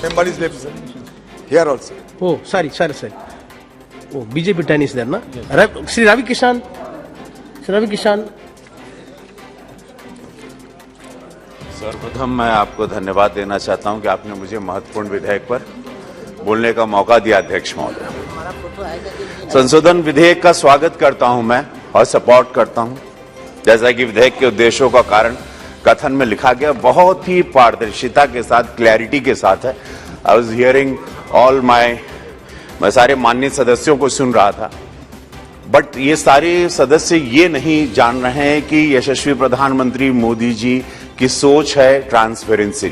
Member is left, sir. Here also. Oh, sorry. Oh, BJP 10 is there, na? Shri Ravi Kishan. सर्वप्रथम मैं आपको धन्यवाद देना चाहता हूं कि आपने मुझे महत्वपूर्ण विधेयक पर बोलने का मौका दिया। अध्यक्ष महोदय, संशोधन विधेयक का स्वागत करता हूं मैं और सपोर्ट करता हूं। जैसा कि विधेयक के उद्देश्यों का कारण कथन में लिखा गया, बहुत ही पारदर्शिता के साथ, क्लैरिटी के साथ है। आई वाज हियरिंग ऑल मैं सारे माननीय सदस्यों को सुन रहा था, बट ये सारे सदस्य ये नहीं जान रहे हैं कि यशस्वी प्रधानमंत्री मोदी जी की सोच है ट्रांसपेरेंसी,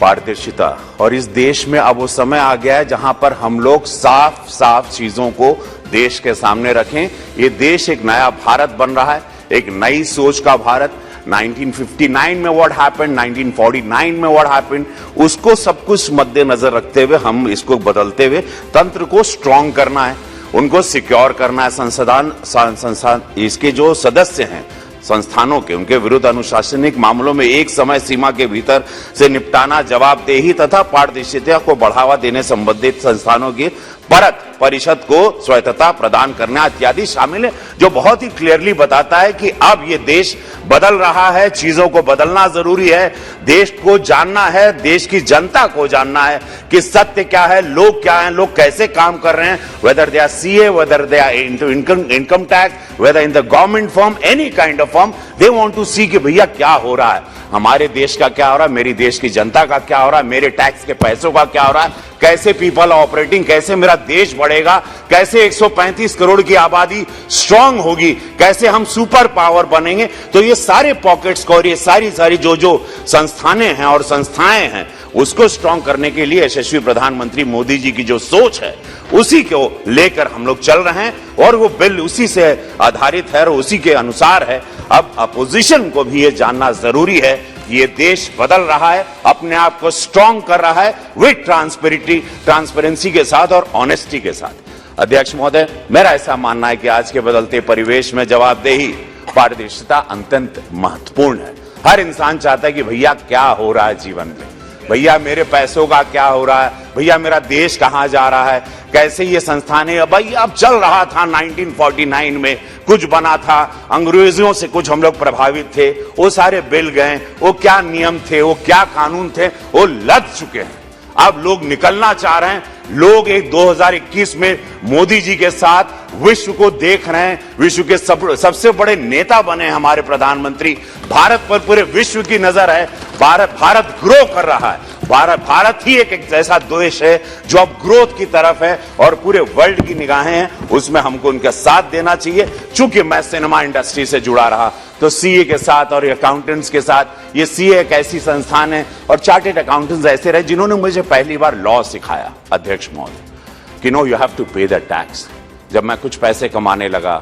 पारदर्शिता, और इस देश में अब वो समय आ गया है जहां पर हम लोग साफ साफ चीजों को देश के सामने रखें। ये देश एक नया भारत बन रहा है, एक नई सोच का भारत। 1959 में व्हाट हैपेंड, 1949 में व्हाट हैपेंड, उसको सब कुछ मद्देनजर रखते हुए हम इसको बदलते हुए तंत्र को स्ट्रांग करना है, उनको सिक्योर करना है। संस्थान इसके जो सदस्य हैं संस्थानों के, उनके विरुद्ध अनुशासनिक मामलों में एक समय सीमा के भीतर से निपटाना, जवाबदेही तथा पारदर्शिता को बढ़ावा देने संबंधित संस्थानों की परत परिषद को स्वायत्तता प्रदान करना इत्यादि शामिल है, जो बहुत ही क्लियरली बताता है कि अब ये देश बदल रहा है, चीजों को बदलना जरूरी है, देश को जानना है, देश की जनता को जानना है कि सत्य क्या है, लोग क्या हैं, लोग कैसे काम कर रहे हैं, whether they are CA, whether they are into income tax, whether in the government firm, any kind of firm, they want to see कि भैया क्या हो रहा है, हमारे देश का क्या हो रहा है, मेरी देश की जनता का क्या हो रहा है, मेरे टैक्स के पैसों का क्या हो रहा है, कैसे पीपल ऑपरेटिंग, कैसे मेरा देश बढ़ेगा, कैसे 135 करोड़ की आबादी स्ट्रांग होगी, कैसे हम सुपर पावर बनेंगे। तो ये सारे पॉकेट्स को और ये सारी जो संस्थानें हैं और संस्थाएं हैं, उसको स्ट्रांग करने के लिए यशस्वी प्रधानमंत्री मोदी जी की जो सोच है, उसी को लेकर हम लोग चल रहे हैं और वो बिल उसी से आधारित है और उसी के अनुसार है। अब अपोजिशन को भी ये जानना जरूरी है कि ये देश बदल रहा है, अपने आप को स्ट्रांग कर रहा है विद ट्रांसपेरेंसी के साथ और ऑनेस्टी के साथ। अध्यक्ष महोदय, मेरा ऐसा मानना है कि आज के बदलते परिवेश में जवाबदेही, पारदर्शिता अत्यंत महत्वपूर्ण है। हर इंसान चाहता है कि भैया क्या हो रहा है जीवन में, भैया मेरे पैसों का क्या हो रहा है, भैया मेरा देश कहां जा रहा है, कैसे ये संस्थानें, भाई अब चल रहा था 1949 में कुछ बना था, अंग्रेजों से कुछ हम लोग प्रभावित थे, वो सारे बिल गए, वो क्या नियम थे, वो क्या कानून थे, वो लद चुके हैं। अब लोग निकलना चाह रहे हैं, लोग एक 2021 में मोदी जी के साथ विश्व को देख रहे हैं, विश्व के सबसे बड़े नेता बने हमारे प्रधानमंत्री, भारत पर पूरे विश्व की नजर है, भारत ग्रो कर रहा है, भारत ही एक ऐसा देश है जो अब ग्रोथ की तरफ है और पूरे वर्ल्ड की निगाहें हैं, उसमें हमको उनका साथ देना चाहिए। चूंकि मैं सिनेमा इंडस्ट्री से जुड़ा रहा, तो सीए के साथ और अकाउंटेंट्स के साथ, ये सीए एक ऐसी संस्थान है और चार्टेड अकाउंटेंट्स ऐसे रहे जिन्होंने मुझे पहली बार लॉ सिखाया। अध्यक्ष महोदय, कि नो यू हैव टू पे द टैक्स। जब मैं कुछ पैसे कमाने लगा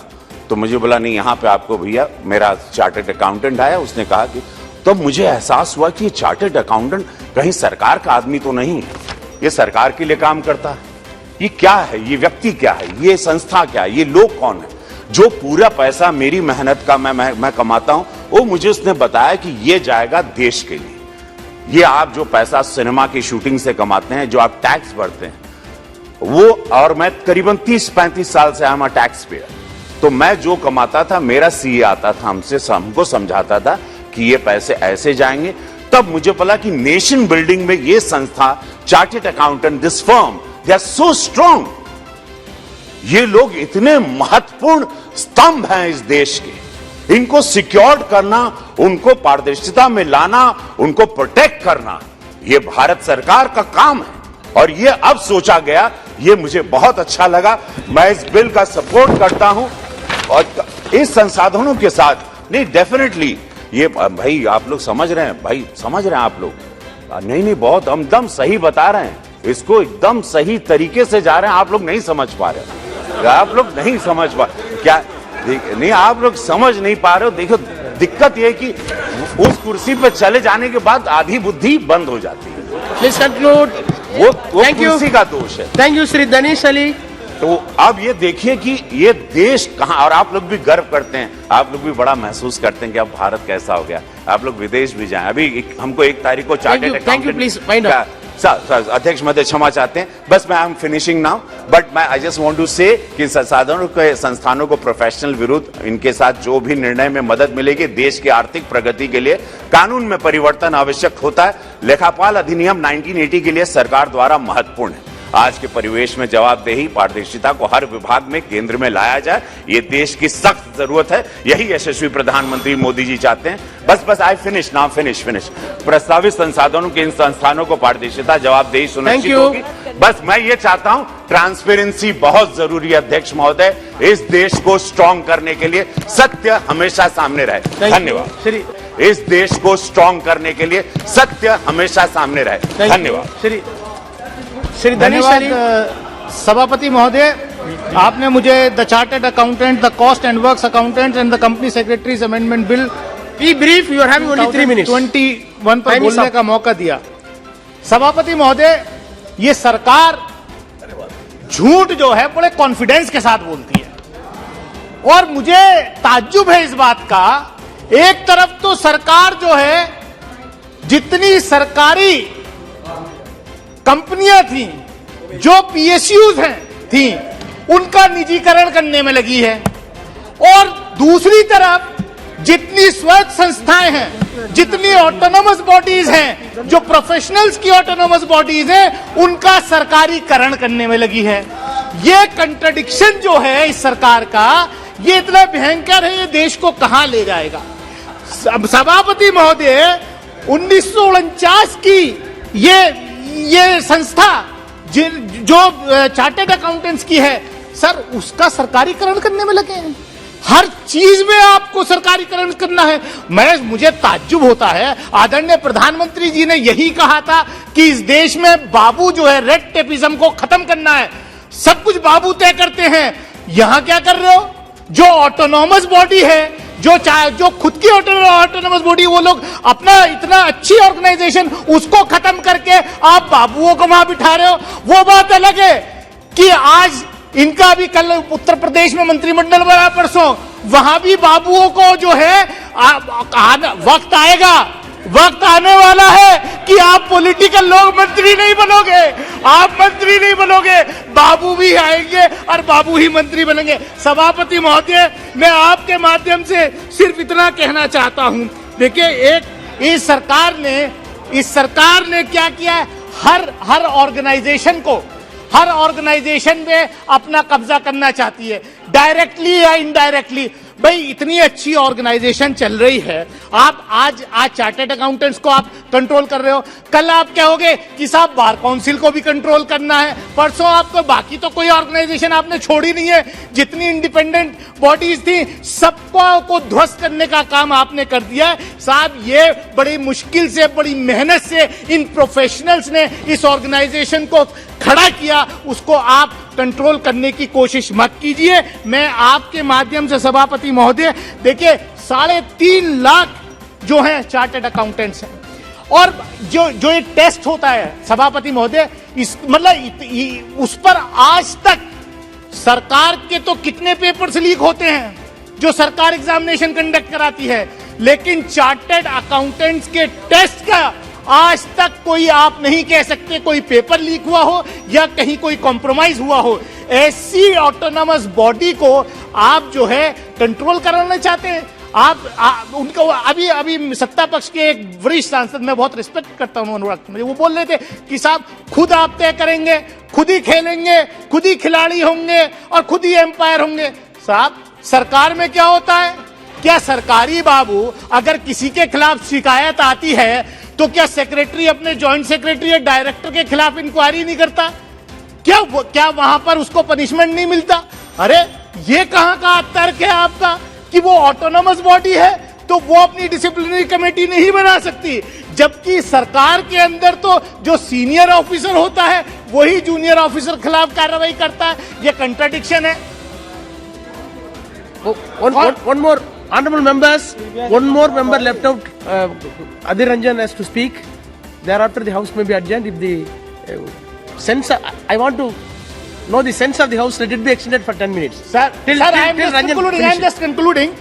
तो मुझे बोला नहीं, यहां पे आपको, भैया मेरा चार्टेड अकाउंटेंट आया, उसने कहा कि, तो मुझे एहसास हुआ कि चार्टेड अकाउंटेंट कहीं सरकार का आदमी तो नहीं है, ये सरकार के लिए काम करता है, ये क्या है, ये व्यक्ति क्या है, ये संस्था क्या है, ये लोग कौन है, जो पूरा पैसा मेरी मेहनत का मैं कमाता हूं, वो मुझे उसने बताया कि ये जाएगा देश के लिए। ये आप जो पैसा सिनेमा की शूटिंग से कमाते हैं, जो आप टैक्स भरते हैं, वो, और मैं करीबन 30-35 साल से I'm a टैक्स पेयर, तो मैं जो कमाता था, मेरा सीए आता था, हमको समझाता था कि ये पैसे ऐसे जाएंगे। तब मुझे पता कि नेशन बिल्डिंग में ये संस्था, chartered accountant, this firm, they are so strong, ये लोग इतने महत्वपूर्ण स्तंभ हैं इस देश के, इनको सिक्योर करना, उनको पारदर्शिता में लाना, उनको प्रोटेक्ट करना, ये भारत सरकार का काम है और ये अब सोचा गया, ये मुझे बहुत अच्छा लगा। मैं इस बिल का सपोर्ट करता हूं और इस संसाधनों के साथ, नहीं डेफिनेटली ये, भाई आप लोग समझ रहे हैं, भाई समझ रहे हैं आप लोग, नहीं बहुत हमदम सही बता रहे हैं, इसको एकदम सही तरीके से जा रहे हैं, आप लोग नहीं समझ पा रहे, आप लोग नहीं समझ पा, क्या नहीं, आप लोग समझ नहीं पा रहे हो। देखो दिक्कत यह है कि उस कुर्सी पर चले जाने के बाद आधी बुद्धि बंद हो जाती है। Please conclude. वो कुर्सी का दोष है। Thank you Shri Danish Ali. तो अब ये देखिए कि ये देश कहां, और आप लोग भी गर्व करते हैं, आप लोग भी बड़ा महसूस करते हैं कि अब भारत कैसा हो गया। आप लोग विदेश भी जाएं, अभी हमको 1 तारीख को चार्टेड अकाउंटेंट अध्यक्ष महोदय क्षमा चाहते हैं, बस मैं I am finishing now, but मैं आई जस्ट वांट टू से कि संसाधनों के संस्थानों को प्रोफेशनल विरुद्ध इनके साथ जो भी निर्णय में मदद मिलेगी देश की आर्थिक प्रगति के लिए कानून में परिवर्तन आवश्यक होता है। लेखापाल अधिनियम 1980 के लिए सरकार द्वारा महत्वपूर्ण है। आज के परिवेश में जवाबदेही पारदर्शिता को हर विभाग में केंद्र में लाया जाए, ये देश की सख्त जरूरत है। यही यशस्वी प्रधानमंत्री मोदी जी चाहते हैं। बस आई फिनिश नाउ, फिनिश प्रस्तावित संसाधनों के इन संस्थानों को पारदर्शिता जवाबदेही सुनिश्चित होगी। बस मैं ये चाहता हूं, ट्रांसपेरेंसी बहुत जरूरी है अध्यक्ष महोदय। इस देश को स्ट्रांग करने के लिए सत्य हमेशा सामने रहे। धन्यवाद। इस देश को स्ट्रांग करने के लिए सत्य हमेशा सामने रहे। धन्यवाद। श्री धन्यवाद सभापति महोदय, आपने मुझे the chartered accountant, the cost and works accountant and the company secretaries amendment bill be brief, you are having only 3 minutes 21 पर बोलने का मौका दिया। सभापति महोदय, ये सरकार झूठ जो है बड़े कॉन्फिडेंस के साथ बोलती है और मुझे ताज्जुब है इस बात का। एक तरफ तो सरकार जो है जितनी सरकारी कंपनियां थी, जो पीएसयूज थी, उनका निजीकरण करने में लगी है और दूसरी तरफ जितनी स्वायत्त संस्थाएं हैं, जितनी ऑटोनोमस बॉडीज हैं, जो प्रोफेशनल्स की ऑटोनोमस बॉडीज हैं, उनका सरकारीकरण करने में लगी है। ये कंट्रडिक्शन जो है इस सरकार का, ये इतना भयंकर है, ये देश को कहां ले जाएगा। सभापति महोदय, 1949 की ये संस्था जो चार्टर्ड अकाउंटेंट्स की है सर, उसका सरकारीकरण करने में लगे हैं। हर चीज में आपको सरकारीकरण करना है। मुझे ताज्जुब होता है, आदरणीय प्रधानमंत्री जी ने यही कहा था कि इस देश में बाबू जो है रेड टेपिज्म को खत्म करना है, सब कुछ बाबू तय करते हैं। यहां क्या कर रहे हो? जो ऑटोनॉमस बॉडी है, जो खुद की ऑटोनोमस बॉडी, वो लोग अपना इतना अच्छी ऑर्गेनाइजेशन उसको खत्म करके आप बाबुओं को वहां बिठा रहे हो। वो बात अलग है कि आज इनका भी कल उत्तर प्रदेश में मंत्रिमंडल बना, परसों वहां भी बाबुओं को जो है वक्त आने वाला है कि आप पॉलिटिकल लोग मंत्री नहीं बनोगे, आप मंत्री नहीं बनोगे, बाबू भी आएंगे और बाबू ही मंत्री बनेंगे। सभापति महोदय, मैं आपके माध्यम से सिर्फ इतना कहना चाहता हूं, देखिए इस सरकार ने क्या किया है, हर ऑर्गेनाइजेशन में अपना कब्जा करना चाहती है, डायरेक्टली या इनडायरेक्टली। भाई इतनी अच्छी ऑर्गेनाइजेशन चल रही है, आप आज चार्टर्ड अकाउंटेंट्स को आप कंट्रोल कर रहे हो, कल आप कहोगे कि साहब बार काउंसिल को भी कंट्रोल करना है, परसों आपको बाकी तो कोई ऑर्गेनाइजेशन आपने छोड़ी नहीं है। जितनी इंडिपेंडेंट बॉडीज थी सबको ध्वस्त करने का काम आपने कर दिया है। साहब ये बड़ी मुश्किल से, बड़ी मेहनत से इन प्रोफेशनल्स ने इस ऑर्गेनाइजेशन को खड़ा किया, उसको आप कंट्रोल करने की कोशिश मत कीजिए। मैं आपके माध्यम से सभापति महोदय, देखिए 3.5 लाख जो हैं चार्टर्ड अकाउंटेंट्स हैं और जो ये टेस्ट होता है सभापति महोदय, इस मतलब उस पर आज तक सरकार के तो कितने पेपर्स लीक होते हैं जो सरकार एग्जामिनेशन कंडक्ट कराती है, लेकिन चार्टर्ड अकाउंटेंट्स के टेस्ट का आज तक कोई आप नहीं कह सकते कोई पेपर लीक हुआ हो या कहीं कोई कॉम्प्रोमाइज हुआ हो। ऐसी ऑटोनोमस बॉडी को आप जो है कंट्रोल कराना चाहते हैं। उनको अभी सत्ता पक्ष के एक वरिष्ठ सांसद, मैं बहुत रिस्पेक्ट करता हूं अनुराग, वो बोल रहे थे कि साहब खुद आप तय करेंगे, खुद ही खेलेंगे, खुद ही खिलाड़ी होंगे और खुद ही एम्पायर होंगे। साहब सरकार में क्या होता है? क्या सरकारी बाबू अगर किसी के खिलाफ शिकायत आती है तो क्या सेक्रेटरी अपने जॉइंट सेक्रेटरी या डायरेक्टर के खिलाफ इंक्वायरी नहीं करता? क्या वहां पर उसको पनिशमेंट नहीं मिलता? अरे ये कहां का तर्क है आपका कि वो ऑटोनोमस बॉडी है तो वो अपनी डिसिप्लिनरी कमेटी नहीं बना सकती, जबकि सरकार के अंदर तो जो सीनियर ऑफिसर होता है वही जूनियर ऑफिसर खिलाफ कार्रवाई करता है। ये कंट्राडिक्शन है। One more honorable members, one more member left out. Adhir Ranjan has to speak. Thereafter, the house may be adjourned. If the sense, I want to know the sense of the house. Let it be extended for 10 minutes. Sir, I am just concluding.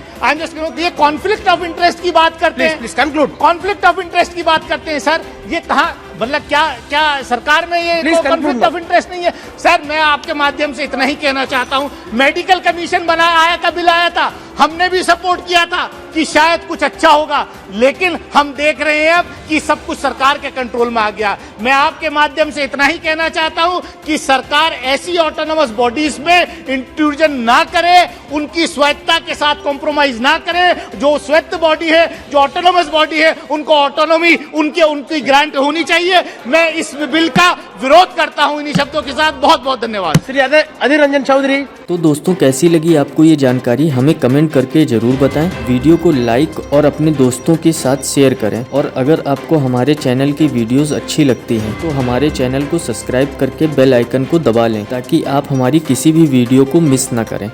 ये conflict of interest की बात करते हैं। Please conclude. Conflict of interest की बात करते हैं sir, ये कहाँ मतलब क्या सरकार में ये Please conclude conflict now. Of interest नहीं है? सर मैं आपके माध्यम से इतना ही कहना चाहता हूं, मेडिकल कमीशन आया था, बिल आया था, हमने भी सपोर्ट किया था कि शायद कुछ अच्छा होगा, लेकिन हम देख रहे हैं अब कि सब कुछ सरकार के कंट्रोल में आ गया। मैं आपके माध्यम से इतना ही कहना चाहता हूं कि सरकार ऐसी ऑटोनोमस बॉडीज में इंट्रूजन ना करे, उनकी स्वायत्ता के साथ कॉम्प्रोमाइज ना करे। जो स्वायत्त बॉडी है, जो ऑटोनोमस बॉडी है, उनको ऑटोनॉमी उनकी ग्रांट होनी चाहिए। मैं इस बिल का विरोध करता हूं इन्हीं शब्दों के साथ। बहुत बहुत धन्यवाद। श्री अधीर रंजन चौधरी। तो दोस्तों कैसी लगी आपको ये जानकारी, हमें कमेंट करके ज़रूर बताएं। वीडियो को लाइक और अपने दोस्तों के साथ शेयर करें, और अगर आपको हमारे चैनल की वीडियोस अच्छी लगती हैं तो हमारे चैनल को सब्सक्राइब करके बेल आइकन को दबा लें, ताकि आप हमारी किसी भी वीडियो को मिस ना करें।